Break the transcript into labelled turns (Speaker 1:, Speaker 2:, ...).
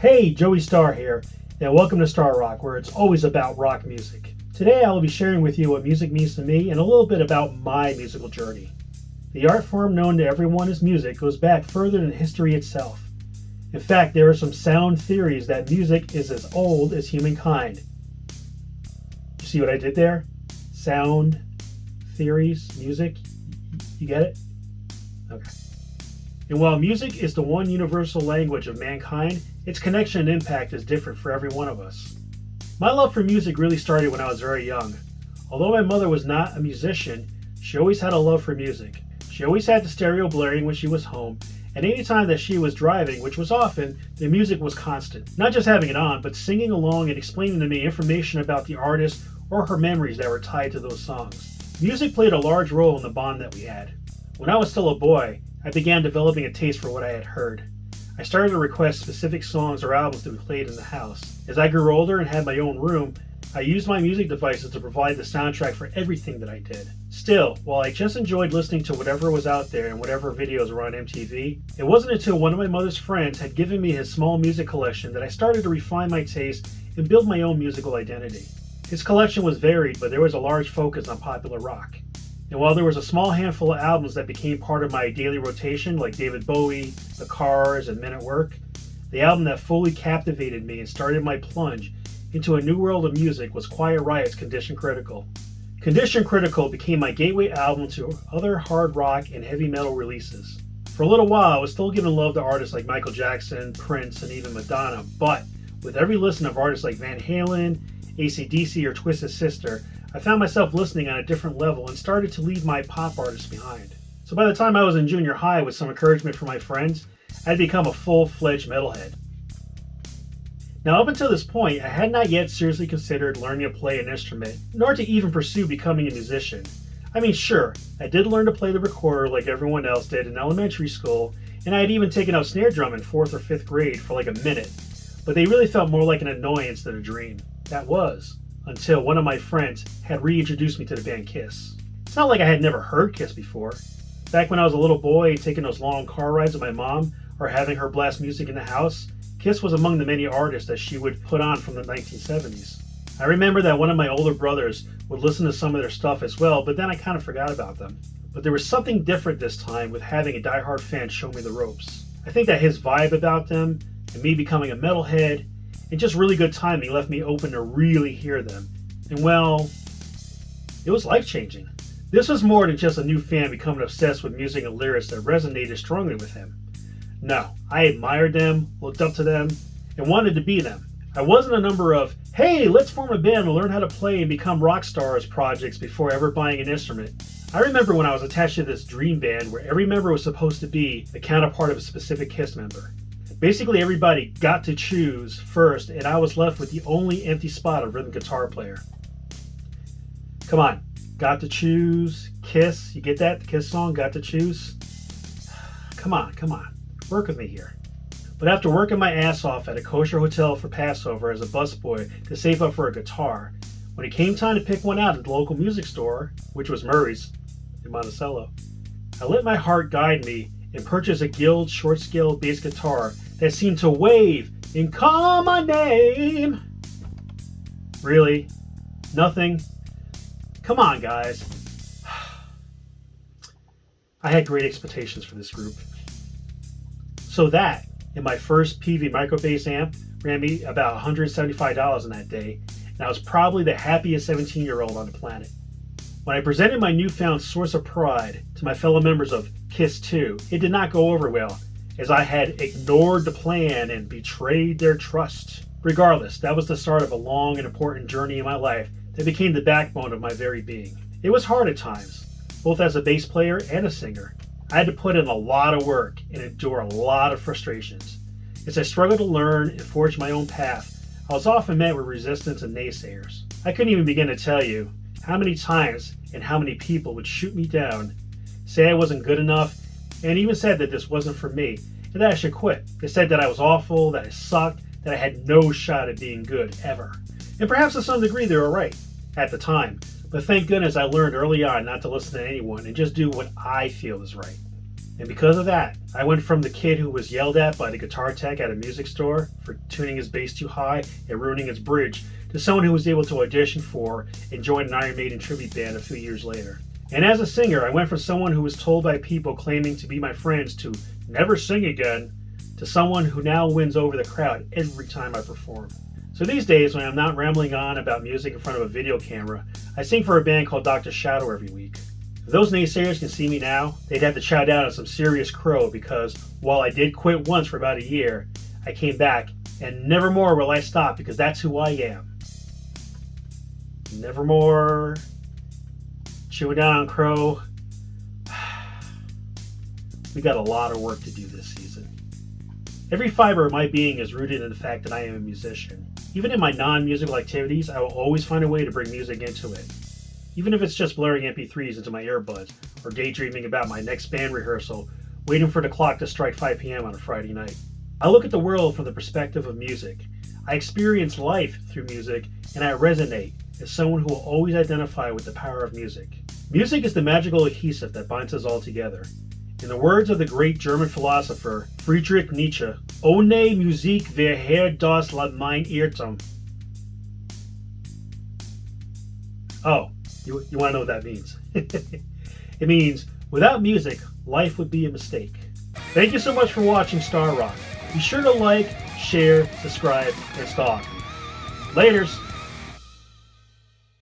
Speaker 1: Hey, Joey Starr here, and welcome to Star Rock, where it's always about rock music. Today I will be sharing with you what music means to me and a little bit about my musical journey. The art form known to everyone as music goes back further than history itself. In fact, there are some sound theories that music is as old as humankind. You see what I did there? Sound theories, music. You get it? Okay. And while music is the one universal language of mankind, its connection and impact is different for every one of us. My love for music really started when I was very young. Although my mother was not a musician, she always had a love for music. She always had the stereo blaring when she was home, and any time that she was driving, which was often, the music was constant. Not just having it on, but singing along and explaining to me information about the artist or her memories that were tied to those songs. Music played a large role in the bond that we had. When I was still a boy, I began developing a taste for what I had heard. I started to request specific songs or albums to be played in the house. As I grew older and had my own room, I used my music devices to provide the soundtrack for everything that I did. Still, while I just enjoyed listening to whatever was out there and whatever videos were on MTV, it wasn't until one of my mother's friends had given me his small music collection that I started to refine my taste and build my own musical identity. His collection was varied, but there was a large focus on popular rock. And while there was a small handful of albums that became part of my daily rotation, like David Bowie, The Cars, and Men at Work, the album that fully captivated me and started my plunge into a new world of music was Quiet Riot's Condition Critical. Condition Critical became my gateway album to other hard rock and heavy metal releases. For a little while, I was still giving love to artists like Michael Jackson, Prince, and even Madonna, but with every listen of artists like Van Halen, AC/DC, or Twisted Sister, I found myself listening on a different level and started to leave my pop artists behind. So by the time I was in junior high with some encouragement from my friends, I'd become a full-fledged metalhead. Now up until this point, I had not yet seriously considered learning to play an instrument, nor to even pursue becoming a musician. I mean, sure, I did learn to play the recorder like everyone else did in elementary school, and I had even taken up snare drum in 4th or 5th grade for like a minute, but they really felt more like an annoyance than a dream. That was until one of my friends had reintroduced me to the band Kiss. It's not like I had never heard Kiss before. Back when I was a little boy taking those long car rides with my mom or having her blast music in the house, Kiss was among the many artists that she would put on from the 1970s. I remember that one of my older brothers would listen to some of their stuff as well, but then I kind of forgot about them. But there was something different this time with having a diehard fan show me the ropes. I think that his vibe about them and me becoming a metalhead and just really good timing left me open to really hear them. And well, it was life-changing. This was more than just a new fan becoming obsessed with music and lyrics that resonated strongly with him. No, I admired them, looked up to them, and wanted to be them. I wasn't a number of, hey, let's form a band and learn how to play and become rock stars projects before ever buying an instrument. I remember when I was attached to this dream band where every member was supposed to be the counterpart of a specific Kiss member. Basically, everybody got to choose first, and I was left with the only empty spot of rhythm guitar player. Come on, got to choose, Kiss, you get that? The Kiss song, got to choose? Come on, work with me here. But after working my ass off at a kosher hotel for Passover as a busboy to save up for a guitar, when it came time to pick one out at the local music store, which was Murray's in Monticello, I let my heart guide me and purchased a Guild short-scale bass guitar that seemed to wave and call my name. Really? Nothing? Come on, guys. I had great expectations for this group. So that, and my first PV micro bass amp, ran me about $175 on that day, and I was probably the happiest 17-year-old on the planet. When I presented my newfound source of pride to my fellow members of Kiss 2, it did not go over well, as I had ignored the plan and betrayed their trust. Regardless, that was the start of a long and important journey in my life that became the backbone of my very being. It was hard at times, both as a bass player and a singer. I had to put in a lot of work and endure a lot of frustrations. As I struggled to learn and forge my own path, I was often met with resistance and naysayers. I couldn't even begin to tell you how many times and how many people would shoot me down, say I wasn't good enough, and even said that this wasn't for me, and that I should quit. They said that I was awful, that I sucked, that I had no shot at being good, ever. And perhaps to some degree they were right, at the time. But thank goodness I learned early on not to listen to anyone and just do what I feel is right. And because of that, I went from the kid who was yelled at by the guitar tech at a music store for tuning his bass too high and ruining his bridge to someone who was able to audition for and join an Iron Maiden tribute band a few years later. And as a singer, I went from someone who was told by people claiming to be my friends to never sing again to someone who now wins over the crowd every time I perform. So these days, when I'm not rambling on about music in front of a video camera, I sing for a band called Dr. Shadow every week. If those naysayers can see me now, they'd have to chow down on some serious crow because while I did quit once for about a year, I came back and never more will I stop because that's who I am. Nevermore. Chewing down on crow. We got a lot of work to do this season. Every fiber of my being is rooted in the fact that I am a musician. Even in my non-musical activities, I will always find a way to bring music into it. Even if it's just blaring MP3s into my earbuds or daydreaming about my next band rehearsal, waiting for the clock to strike 5 p.m. on a Friday night. I look at the world from the perspective of music. I experience life through music, and I resonate as someone who will always identify with the power of music. Music is the magical adhesive that binds us all together. In the words of the great German philosopher Friedrich Nietzsche, Ohne Musik wäre das mein Irrtum. Oh, you want to know what that means? It means, without music, life would be a mistake. Thank you so much for watching Star Rock. Be sure to like, share, subscribe, and stalk. Laters!